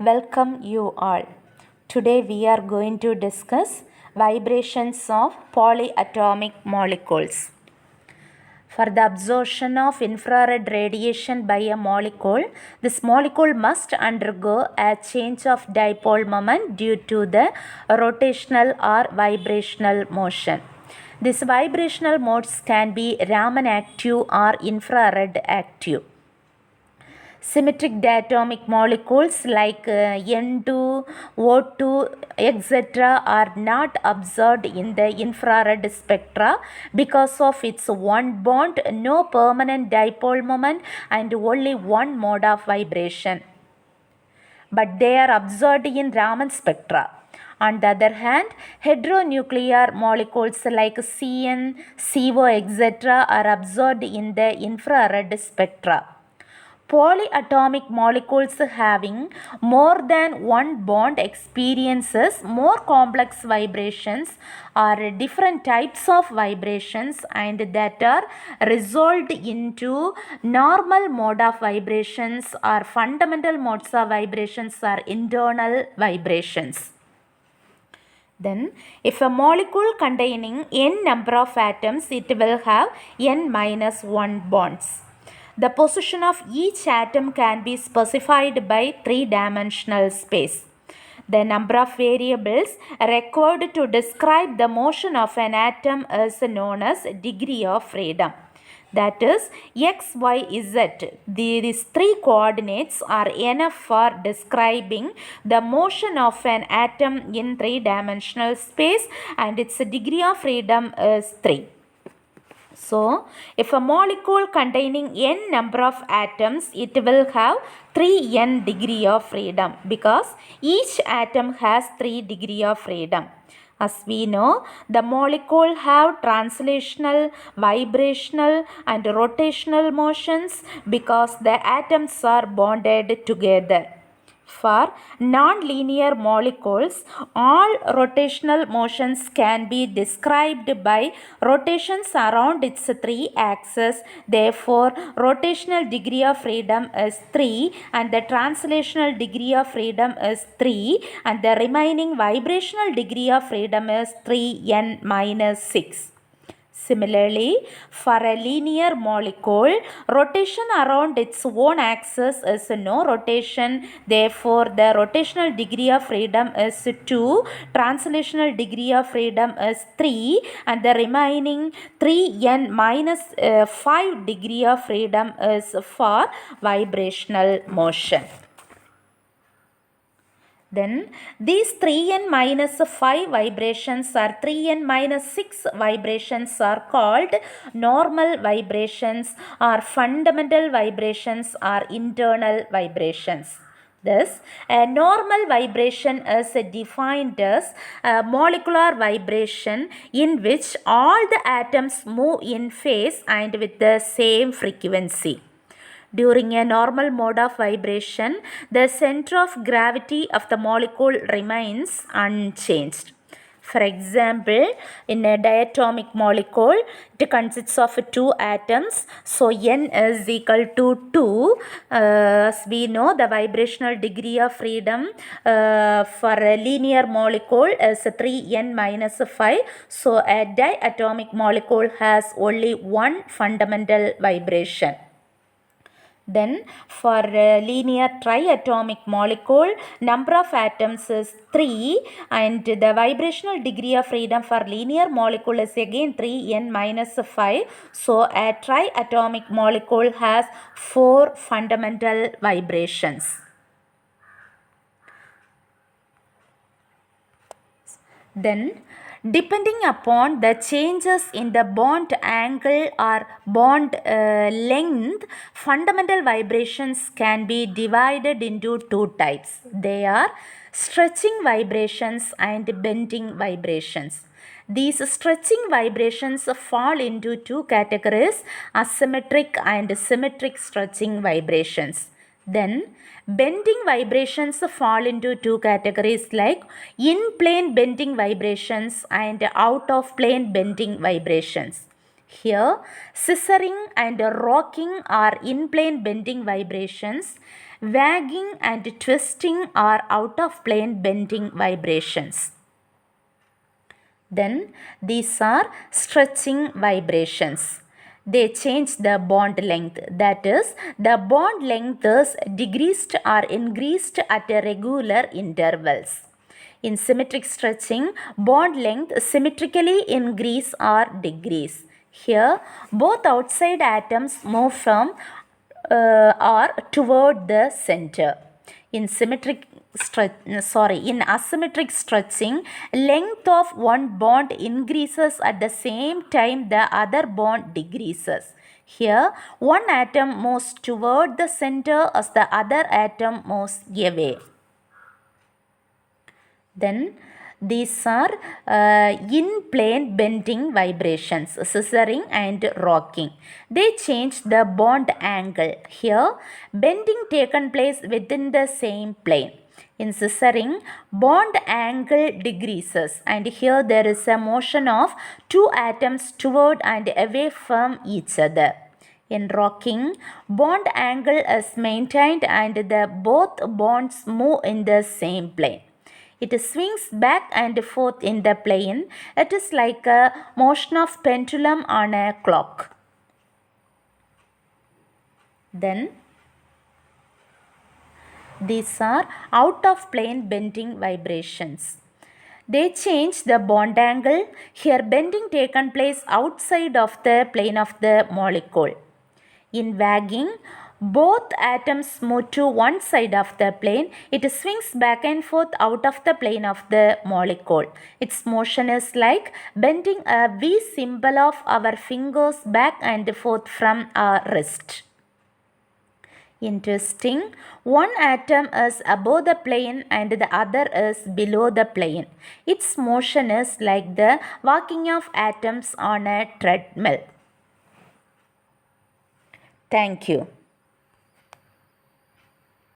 Welcome you all. Today we are going to discuss vibrations of polyatomic molecules. For the absorption of infrared radiation by a molecule, this molecule must undergo a change of dipole moment due to the rotational or vibrational motion. These vibrational modes can be Raman active or infrared active. Symmetric diatomic molecules like N2, O2, etc. are not observed in the infrared spectra because of its one bond, no permanent dipole moment, and only one mode of vibration. But they are observed in Raman spectra. On the other hand, heteronuclear molecules like CN, CO, etc. are observed in the infrared spectra. Polyatomic molecules having more than one bond experiences more complex vibrations or different types of vibrations and that are resolved into normal mode of vibrations or fundamental modes of vibrations or internal vibrations. Then, if a molecule containing n number of atoms, it will have n minus 1 bonds. The position of each atom can be specified by three-dimensional space. The number of variables required to describe the motion of an atom is known as degree of freedom. That is x, y, z. These three coordinates are enough for describing the motion of an atom in three-dimensional space and its degree of freedom is 3. So, if a molecule containing n number of atoms, it will have 3n degree of freedom because each atom has 3 degree of freedom. As we know, the molecule have translational, vibrational and rotational motions because the atoms are bonded together. For non-linear molecules, all rotational motions can be described by rotations around its three axes. Therefore, rotational degree of freedom is 3 and the translational degree of freedom is 3 and the remaining vibrational degree of freedom is 3n minus 6. Similarly, for a linear molecule, rotation around its own axis is no rotation. Therefore, the rotational degree of freedom is 2, translational degree of freedom is 3, and the remaining 3n minus 5 degree of freedom is for vibrational motion. Then these 3n minus 5 vibrations or 3n minus 6 vibrations are called normal vibrations or fundamental vibrations or internal vibrations. Thus, a normal vibration is defined as a molecular vibration in which all the atoms move in phase and with the same frequency. During a normal mode of vibration, the center of gravity of the molecule remains unchanged. For example, in a diatomic molecule, it consists of two atoms. So, n is equal to 2. As we know, the vibrational degree of freedom for a linear molecule is 3n minus 5. So, a diatomic molecule has only one fundamental vibration. Then for a linear triatomic molecule, number of atoms is 3 and the vibrational degree of freedom for linear molecule is again 3n minus 5. So a triatomic molecule has 4 fundamental vibrations. Then, depending upon the changes in the bond angle or bond length, fundamental vibrations can be divided into two types. They are stretching vibrations and bending vibrations. These stretching vibrations fall into two categories, asymmetric and symmetric stretching vibrations. Then, bending vibrations fall into two categories like in-plane bending vibrations and out-of-plane bending vibrations. Here, scissoring and rocking are in-plane bending vibrations. Wagging and twisting are out of plane bending vibrations. Then these are stretching vibrations. They change the bond length. That is, the bond length is decreased or increased at regular intervals. In symmetric stretching, bond length symmetrically increase or decrease. Here, both outside atoms move from or toward the center. In asymmetric stretching, length of one bond increases at the same time the other bond decreases. Here, one atom moves toward the center as the other atom moves away. Then these are in-plane bending vibrations, scissoring and rocking. They change the bond angle. Here, bending taken place within the same plane. In scissoring, bond angle decreases, and here there is a motion of two atoms toward and away from each other. In rocking, bond angle is maintained and the both bonds move in the same plane. It swings back and forth in the plane. It is like a motion of pendulum on a clock. Then these are out of plane bending vibrations. They change the bond angle. Here bending taken place outside of the plane of the molecule. In wagging, both atoms move to one side of the plane. It swings back and forth out of the plane of the molecule. Its motion is like bending a V symbol of our fingers back and forth from our wrist. In twisting, one atom is above the plane and the other is below the plane. Its motion is like the walking of atoms on a treadmill. Thank you.